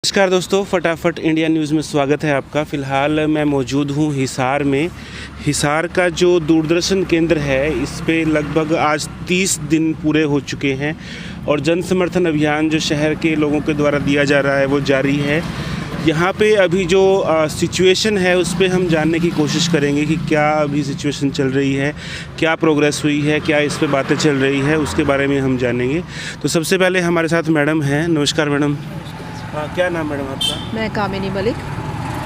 नमस्कार दोस्तों, फटाफट इंडिया न्यूज़ में स्वागत है आपका। फ़िलहाल मैं मौजूद हूँ हिसार में। हिसार का जो दूरदर्शन केंद्र है, इस पे लगभग आज 30 दिन पूरे हो चुके हैं और जन समर्थन अभियान जो शहर के लोगों के द्वारा दिया जा रहा है वो जारी है। यहाँ पे अभी जो सिचुएशन है उस पे हम जानने की कोशिश करेंगे कि क्या अभी सिचुएशन चल रही है, क्या प्रोग्रेस हुई है, क्या इस पे बातें चल रही है, उसके बारे में हम जानेंगे। तो सबसे पहले हमारे साथ मैडम हैं। नमस्कार मैडम। क्या नाम मैडम आपका? मैं कामिनी मलिक।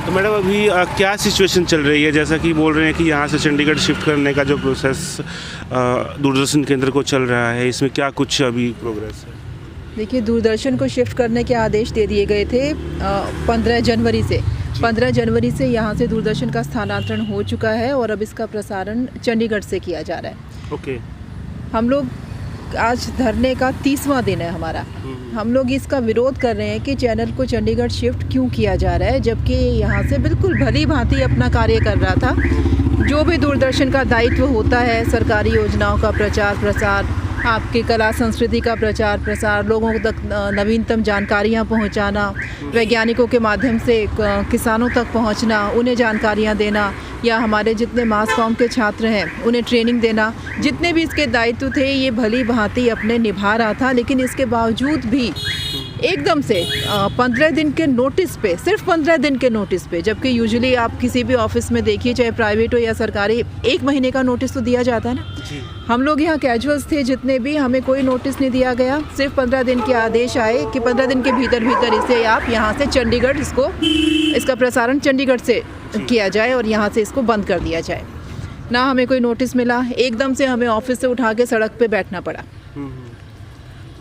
तो मैडम अभी क्या सिचुएशन चल रही है? जैसा कि बोल रहे हैं कि यहाँ से चंडीगढ़ शिफ्ट करने का जो प्रोसेस दूरदर्शन केंद्र को चल रहा है, इसमें क्या कुछ अभी प्रोग्रेस है? देखिए, दूरदर्शन को शिफ्ट करने के आदेश दे दिए गए थे 15 जनवरी से। 15 जनवरी से यहाँ से दूरदर्शन का स्थानांतरण हो चुका है और अब इसका प्रसारण चंडीगढ़ से किया जा रहा है। ओके। हम लोग आज धरने का 30वां दिन है हमारा। हम लोग इसका विरोध कर रहे हैं कि चैनल को चंडीगढ़ शिफ्ट क्यों किया जा रहा है, जबकि यहाँ से बिल्कुल भली भांति अपना कार्य कर रहा था। जो भी दूरदर्शन का दायित्व होता है, सरकारी योजनाओं का प्रचार प्रसार, आपकी कला संस्कृति का प्रचार प्रसार, लोगों तक नवीनतम जानकारियाँ पहुँचाना, वैज्ञानिकों के माध्यम से किसानों तक पहुँचना, उन्हें जानकारियाँ देना, या हमारे जितने मास कॉम के छात्र हैं उन्हें ट्रेनिंग देना, जितने भी इसके दायित्व थे ये भली भांति अपने निभा रहा था। लेकिन इसके बावजूद भी एकदम से 15 दिन के नोटिस पे, सिर्फ 15 दिन के नोटिस पे, जबकि यूजुअली आप किसी भी ऑफिस में देखिए, चाहे प्राइवेट हो या सरकारी, 1 महीने का नोटिस तो दिया जाता है ना। हम लोग यहाँ कैजुअल्स थे जितने भी, हमें कोई नोटिस नहीं दिया गया। सिर्फ 15 दिन के आदेश आए कि 15 दिन के भीतर इसे आप यहाँ से चंडीगढ़, इसका प्रसारण चंडीगढ़ से किया जाए और यहाँ से इसको बंद कर दिया जाए। ना हमें कोई नोटिस मिला, एकदम से हमें ऑफिस से उठा के सड़क पे बैठना पड़ा।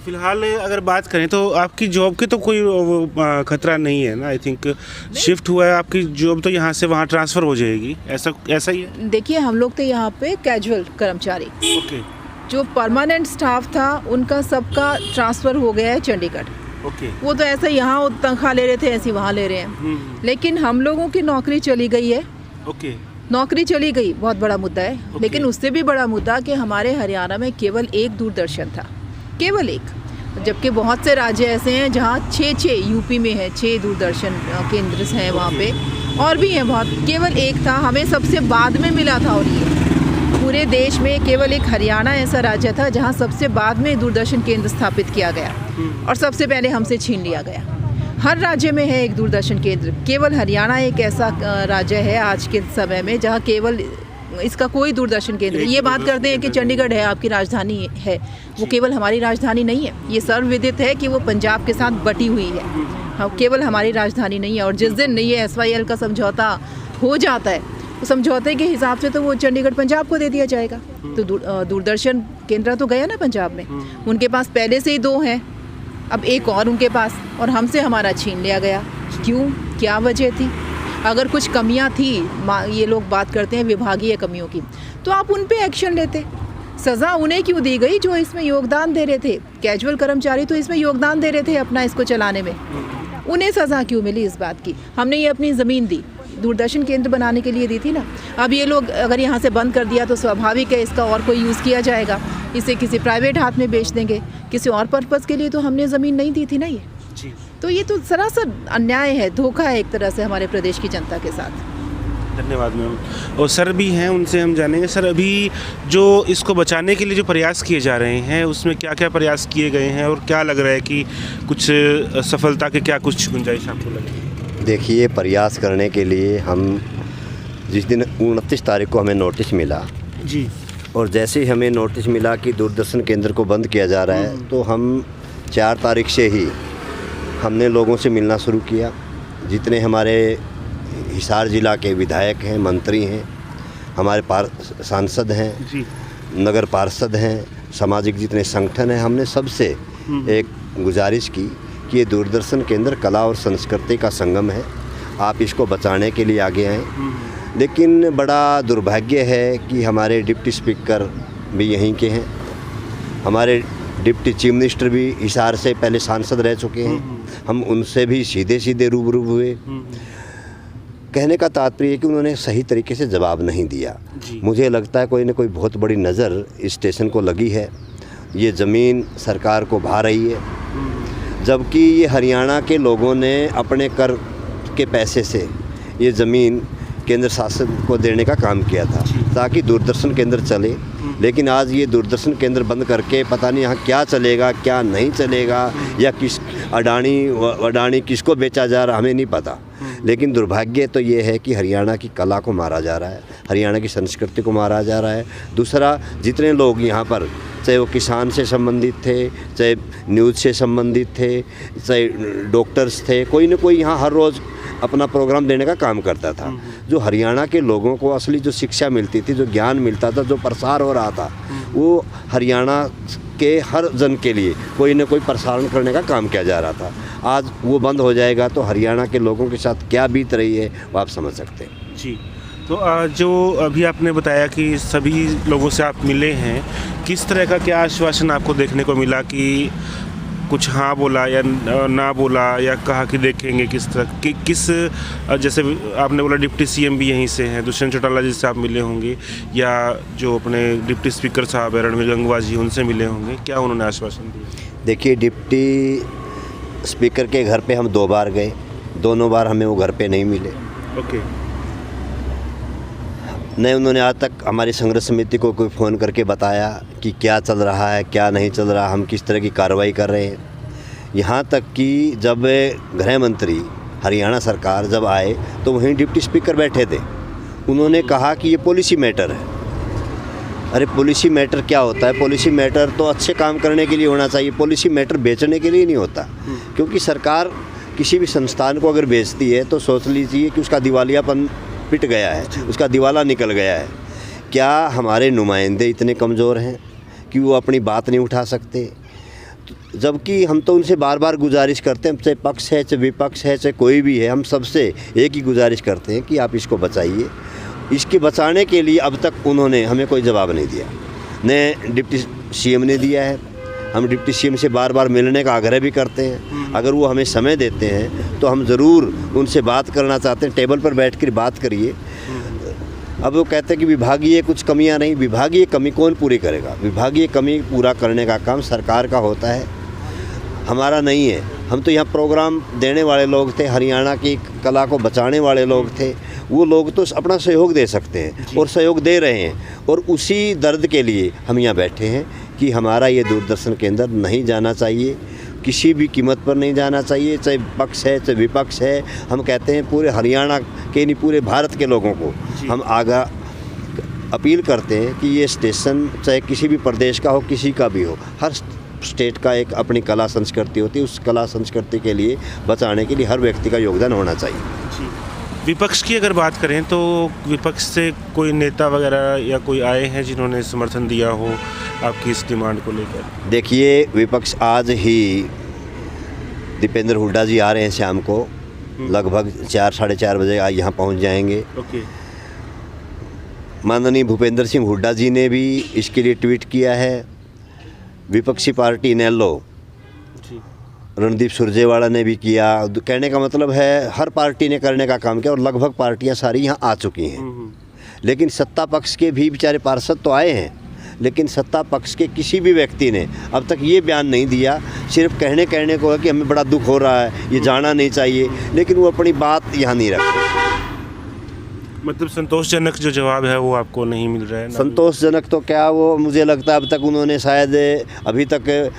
फिलहाल अगर बात करें तो आपकी जॉब की तो कोई खतरा नहीं है ना? आई थिंक शिफ्ट हुआ है आपकी जॉब, तो यहाँ से वहाँ ट्रांसफ़र हो जाएगी, ऐसा ही है? देखिए, हम लोग थे यहाँ पे कैजुअल कर्मचारी। ओके। जो परमानेंट स्टाफ था उनका सबका ट्रांसफ़र हो गया है चंडीगढ़। ओके। वो तो ऐसा यहाँ तनख्वाह ले रहे थे, ऐसे वहाँ ले रहे हैं। लेकिन हम लोगों की नौकरी चली गई है। ओके। नौकरी चली गई बहुत बड़ा मुद्दा है। लेकिन उससे भी बड़ा मुद्दा कि हमारे हरियाणा में केवल एक दूरदर्शन था, केवल एक, जबकि बहुत से राज्य ऐसे हैं जहाँ 6 यूपी में है 6 दूरदर्शन केंद्र हैं, वहाँ पे और भी हैं बहुत। केवल एक था, हमें सबसे बाद में मिला था। और ये पूरे देश में केवल एक हरियाणा ऐसा राज्य था जहाँ सबसे बाद में दूरदर्शन केंद्र स्थापित किया गया और सबसे पहले हमसे छीन लिया गया। हर राज्य में है एक दूरदर्शन केंद्र, केवल हरियाणा एक ऐसा राज्य है आज के समय में जहाँ केवल इसका कोई दूरदर्शन केंद्र। ये बात करते हैं कि चंडीगढ़ है आपकी राजधानी है, वो केवल हमारी राजधानी नहीं है। ये सर्वविदित है कि वो पंजाब के साथ बटी हुई है, हाँ, केवल हमारी राजधानी नहीं है। और जिस दिन ये SYL का समझौता हो जाता है, तो समझौते के हिसाब से तो वो चंडीगढ़ पंजाब को दे दिया जाएगा। तो दूरदर्शन केंद्र तो गया ना पंजाब में। उनके पास पहले से ही 2 हैं, अब एक और उनके पास, और हमसे हमारा छीन लिया गया। क्यों? क्या वजह थी? अगर कुछ कमियां थी, ये लोग बात करते हैं विभागीय कमियों की, तो आप उन पे एक्शन लेते। सज़ा उन्हें क्यों दी गई जो इसमें योगदान दे रहे थे? कैजुअल कर्मचारी तो इसमें योगदान दे रहे थे अपना इसको चलाने में, उन्हें सज़ा क्यों मिली इस बात की? हमने ये अपनी ज़मीन दी, दूरदर्शन केंद्र बनाने के लिए दी थी ना। अब ये लोग अगर यहाँ से बंद कर दिया तो स्वाभाविक है इसका और कोई यूज़ किया जाएगा, इसे किसी प्राइवेट हाथ में बेच देंगे, किसी और पर्पज़ के लिए तो हमने ज़मीन नहीं दी थी ना ये। तो ये तो सरासर अन्याय है, धोखा है एक तरह से हमारे प्रदेश की जनता के साथ। धन्यवाद मैम। और सर भी हैं, उनसे हम जानेंगे। सर, अभी जो इसको बचाने के लिए जो प्रयास किए जा रहे हैं, उसमें क्या क्या प्रयास किए गए हैं और क्या लग रहा है कि कुछ सफलता के क्या कुछ गुंजाइश आपको लगे? देखिए, प्रयास करने के लिए हम जिस दिन 29 तारीख को हमें नोटिस मिला जी, और जैसे ही हमें नोटिस मिला कि दूरदर्शन केंद्र को बंद किया जा रहा है, तो हम 4 तारीख से ही हमने लोगों से मिलना शुरू किया। जितने हमारे हिसार ज़िला के विधायक हैं, मंत्री हैं, हमारे सांसद हैं, नगर पार्षद हैं, सामाजिक जितने संगठन हैं, हमने सबसे एक गुजारिश की कि ये दूरदर्शन केंद्र कला और संस्कृति का संगम है, आप इसको बचाने के लिए आगे आएँ। लेकिन बड़ा दुर्भाग्य है कि हमारे डिप्टी स्पीकर भी यहीं के हैं, हमारे डिप्टी चीफ मिनिस्टर भी हिसार से पहले सांसद रह चुके हैं, हम उनसे भी सीधे रूबरू हुए। कहने का तात्पर्य है कि उन्होंने सही तरीके से जवाब नहीं दिया। मुझे लगता है कोई न कोई बहुत बड़ी नज़र इस स्टेशन को लगी है, ये ज़मीन सरकार को भा रही है। जबकि ये हरियाणा के लोगों ने अपने कर के पैसे से ये ज़मीन केंद्र शासन को देने का काम किया था ताकि दूरदर्शन केंद्र चले। लेकिन आज ये दूरदर्शन केंद्र बंद करके पता नहीं यहाँ क्या चलेगा क्या नहीं चलेगा, या किस अडानी किसको बेचा जा रहा हमें नहीं पता। लेकिन दुर्भाग्य तो ये है कि हरियाणा की कला को मारा जा रहा है, हरियाणा की संस्कृति को मारा जा रहा है। दूसरा, जितने लोग यहाँ पर, चाहे वो किसान से संबंधित थे, चाहे न्यूज़ से संबंधित थे, चाहे डॉक्टर्स थे, कोई ना कोई यहाँ हर रोज़ अपना प्रोग्राम देने का काम करता था। जो हरियाणा के लोगों को असली जो शिक्षा मिलती थी, जो ज्ञान मिलता था, जो प्रसार हो रहा था, वो हरियाणा के हर जन के लिए कोई ना कोई प्रसारण करने का काम किया जा रहा था। आज वो बंद हो जाएगा तो हरियाणा के लोगों के साथ क्या बीत रही है वो आप समझ सकते हैं। जी, तो जो अभी आपने बताया कि सभी लोगों से आप मिले हैं, किस तरह का क्या आश्वासन आपको देखने को मिला कि कुछ हाँ बोला या ना बोला, या कहा कि देखेंगे किस तरह कि किस, जैसे आपने बोला डिप्टी सीएम भी यहीं से हैं, दुष्यंत चौटाला जी से आप मिले होंगे, या जो अपने डिप्टी स्पीकर साहब है रणवीर गंगवा जी, उनसे मिले होंगे, क्या उन्होंने आश्वासन दिया? देखिए, डिप्टी स्पीकर के घर पे हम 2 बार गए, दोनों बार हमें वो घर पे नहीं मिले। ओके। नहीं, उन्होंने आज तक हमारी संघर्ष समिति को कोई फ़ोन करके बताया कि क्या चल रहा है क्या नहीं चल रहा, हम किस तरह की कार्रवाई कर रहे हैं। यहाँ तक कि जब गृह मंत्री हरियाणा सरकार जब आए तो वहीं डिप्टी स्पीकर बैठे थे, उन्होंने कहा कि ये पॉलिसी मैटर है। अरे पॉलिसी मैटर क्या होता है? पॉलिसी मैटर तो अच्छे काम करने के लिए होना चाहिए, पॉलिसी मैटर बेचने के लिए नहीं होता। क्योंकि सरकार किसी भी संस्थान को अगर बेचती है तो सोच लीजिए कि उसका दिवालियापन पिट गया है, उसका दिवाला निकल गया है। क्या हमारे नुमाइंदे इतने कमज़ोर हैं कि वो अपनी बात नहीं उठा सकते? जबकि हम तो उनसे बार बार गुजारिश करते हैं, चाहे पक्ष है चाहे विपक्ष है चाहे कोई भी है, हम सबसे एक ही गुजारिश करते हैं कि आप इसको बचाइए। इसके बचाने के लिए अब तक उन्होंने हमें कोई जवाब नहीं दिया, न डिप्टी सीएम ने दिया है। हम डिप्टी सीएम से बार बार मिलने का आग्रह भी करते हैं, अगर वो हमें समय देते हैं तो हम ज़रूर उनसे बात करना चाहते हैं, टेबल पर बैठ कर बात करिए। अब वो कहते हैं कि विभागीय कुछ कमियां नहीं, विभागीय कमी कौन पूरी करेगा? विभागीय कमी पूरा करने का काम सरकार का होता है, हमारा नहीं है। हम तो यहाँ प्रोग्राम देने वाले लोग थे, हरियाणा की कला को बचाने वाले लोग थे, वो लोग तो अपना सहयोग दे सकते हैं और सहयोग दे रहे हैं। और उसी दर्द के लिए हम यहाँ बैठे हैं कि हमारा ये दूरदर्शन केंद्र नहीं जाना चाहिए, किसी भी कीमत पर नहीं जाना चाहिए, चाहे पक्ष है चाहे विपक्ष है। हम कहते हैं पूरे हरियाणा के नहीं पूरे भारत के लोगों को हम आगा अपील करते हैं कि ये स्टेशन चाहे किसी भी प्रदेश का हो, किसी का भी हो, हर स्टेट का एक अपनी कला संस्कृति होती है, उस कला संस्कृति के लिए बचाने के लिए हर व्यक्ति का योगदान होना चाहिए। विपक्ष की अगर बात करें तो विपक्ष से कोई नेता वगैरह या कोई आए हैं जिन्होंने समर्थन दिया हो आपकी इस डिमांड को लेकर? देखिए, विपक्ष आज ही दीपेंद्र हुड्डा जी आ रहे हैं शाम को, लगभग 4 साढ़े 4 बजे यहाँ पहुँच जाएंगे। ओके। माननीय भूपेंद्र सिंह हुड्डा जी ने भी इसके लिए ट्वीट किया है। विपक्षी पार्टी इनेलो रणदीप सुरजेवाला ने भी किया। कहने का मतलब है हर पार्टी ने करने का काम किया और लगभग पार्टियां सारी यहाँ आ चुकी हैं। लेकिन सत्ता पक्ष के भी बेचारे पार्षद तो आए हैं, लेकिन सत्ता पक्ष के किसी भी व्यक्ति ने अब तक ये बयान नहीं दिया, सिर्फ कहने को है कि हमें बड़ा दुख हो रहा है, ये जाना नहीं चाहिए, लेकिन वो अपनी बात यहाँ नहीं रखते। मतलब संतोषजनक जो जवाब है वो आपको नहीं मिल रहा है? संतोषजनक तो क्या, वो मुझे लगता है अब तक उन्होंने शायद अभी तक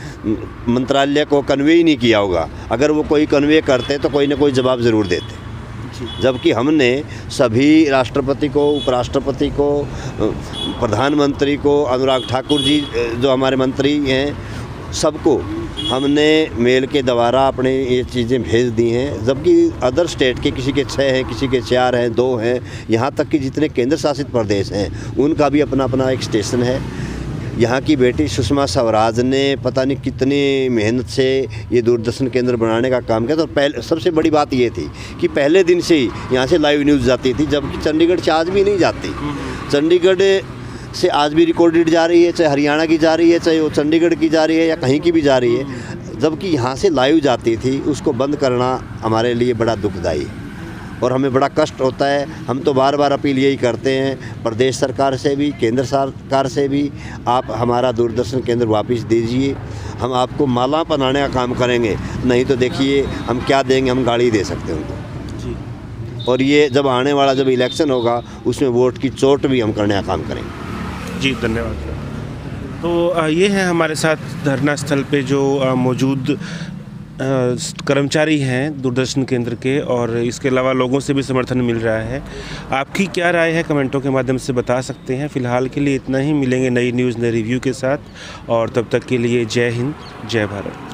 मंत्रालय को कन्वे ही नहीं किया होगा। अगर वो कोई कन्वे करते तो कोई ना कोई जवाब ज़रूर देते। जबकि हमने सभी राष्ट्रपति को, उपराष्ट्रपति को, प्रधानमंत्री को, अनुराग ठाकुर जी जो हमारे मंत्री हैं, सबको हमने मेल के द्वारा अपने ये चीज़ें भेज दी हैं। जबकि अदर स्टेट के किसी के 6 हैं, किसी के 4 हैं, 2 हैं, यहाँ तक कि जितने केंद्र शासित प्रदेश हैं उनका भी अपना अपना एक स्टेशन है। यहाँ की बेटी सुषमा स्वराज ने पता नहीं कितनी मेहनत से ये दूरदर्शन केंद्र बनाने का काम किया। तो पहले सबसे बड़ी बात ये थी कि पहले दिन से ही यहाँ से लाइव न्यूज़ जाती थी, जबकि चंडीगढ़ से आज भी नहीं जाती। चंडीगढ़ से आज भी रिकॉर्डेड जा रही है, चाहे हरियाणा की जा रही है, चाहे वो चंडीगढ़ की जा रही है या कहीं की भी जा रही है। जबकि यहाँ से लाइव जाती थी, उसको बंद करना हमारे लिए बड़ा दुखदायी है। और हमें बड़ा कष्ट होता है। हम तो बार बार अपील यही करते हैं प्रदेश सरकार से भी, केंद्र सरकार से भी, आप हमारा दूरदर्शन केंद्र वापस दीजिए। हम आपको माला बनाने का काम करेंगे, नहीं तो देखिए हम क्या देंगे, हम गाड़ी दे सकते हैं उनको जी। और ये जब आने वाला जब इलेक्शन होगा उसमें वोट की चोट भी हम करने का काम करेंगे। जी धन्यवाद सर। तो ये है हमारे साथ धरना स्थल पे जो मौजूद कर्मचारी हैं दूरदर्शन केंद्र के, और इसके अलावा लोगों से भी समर्थन मिल रहा है। आपकी क्या राय है कमेंटों के माध्यम से बता सकते हैं। फ़िलहाल के लिए इतना ही, मिलेंगे नई न्यूज़ नए रिव्यू के साथ, और तब तक के लिए जय हिंद, जय भारत।